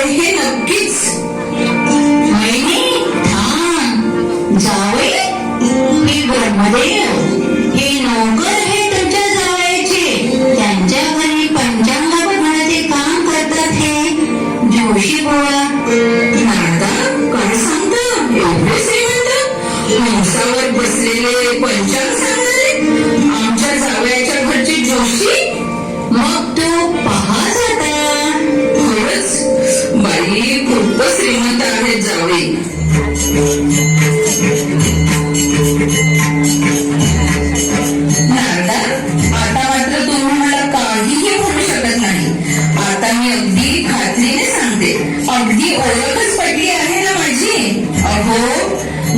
हे नक्कीच. जावई हे ब्रह्मदेव हे नोकर हे तुमच्या जावयाचे. त्यांच्या घरी पंचांग बघण्याचे काम करतात हे जोशी बोळा. नारदा, काय सांगता? एवढे श्रीमंत, हंसावर बसलेले पंचांग सांगणारे आमच्या जावयाच्या घरचे जोशी? मग तू पहा जाता. खरंच बाई खूपच श्रीमंत आहेत जावई. नारदा, आता मात्र तुम्ही मला काहीही म्हणू शकत नाही. आता मी अगदी खात्रीने सांगते, अगदी ओळखच पटली आहे ना माझी. अहो,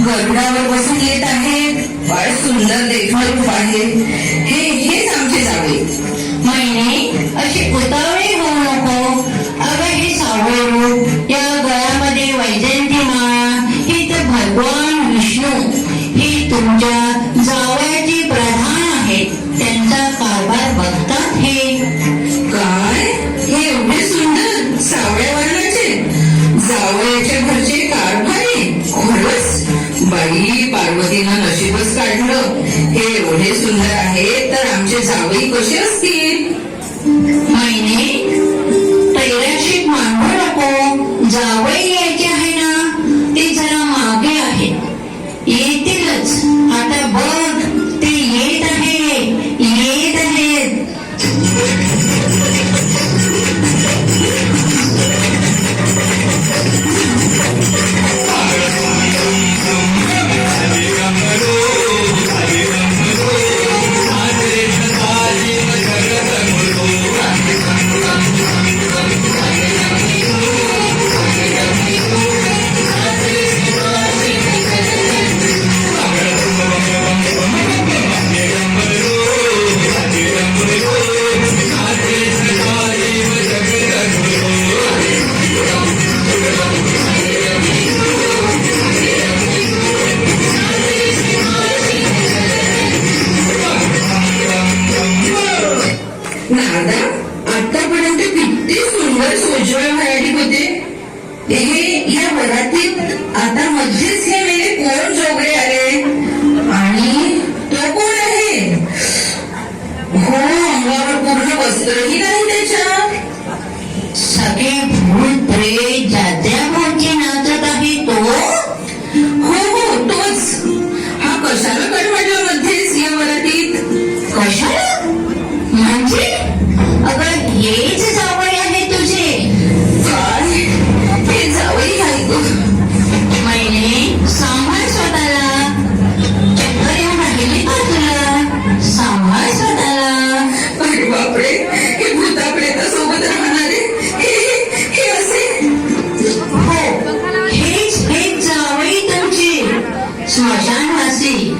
गरुडावर बसून येत आहेत, फार सुंदर देखणं रूप आहे. हेच आमचे जावई. महिने अशी उतावळी होऊ नको. अगं हे सावळे रूप, या गळ्यामध्ये वैजयंती माळा, हे तर भगवान विष्णू. हे तुमच्या जावयाचे प्रधान आहेत. त्यांचा कारभार बघतात हे. काय हे एवढे सुंदर सावळ्या वर्णाचे जावयाच्या घरचे कारभारी? खरंच बाई, पार्वतीनं नशीबच काढलं. हे एवढे सुंदर आहेत तर आमचे जावई कसे असतील? महिने तैराशीत मांडू नको. जावई यायचे आहे ना, ते जरा मागे आहे. येतीलच. आता बघ, ते येत आहेत. नारदा, आतापर्यंत किती सुंदर सोज्वळ व्हरायटी होते. हे या वरातीत आता मध्येच हे मेले कोण जोगळे आले? आणि तो कोण आहे? हो, अंगावर पूर्ण वस्त्रही नाही त्याच्या. सगळे भूत प्रेत जात्या भोवती नाचत आहे तो. हो, तोच. हा कशाला कडवडला मध्येच या वरातीत? कशाला म्हणजे? अगं हेच जावई आहे तुझे. काय हे जावई ऐकू? महिने सांभाळ स्वतःला. चक्कर येऊन राहिली का तुला? सांभाळ स्वतःला. अरे बापरे, हे भूता प्रेतासोबत राहणारे हे असे? हो, हेच जावई तुमचे स्मशानवासी.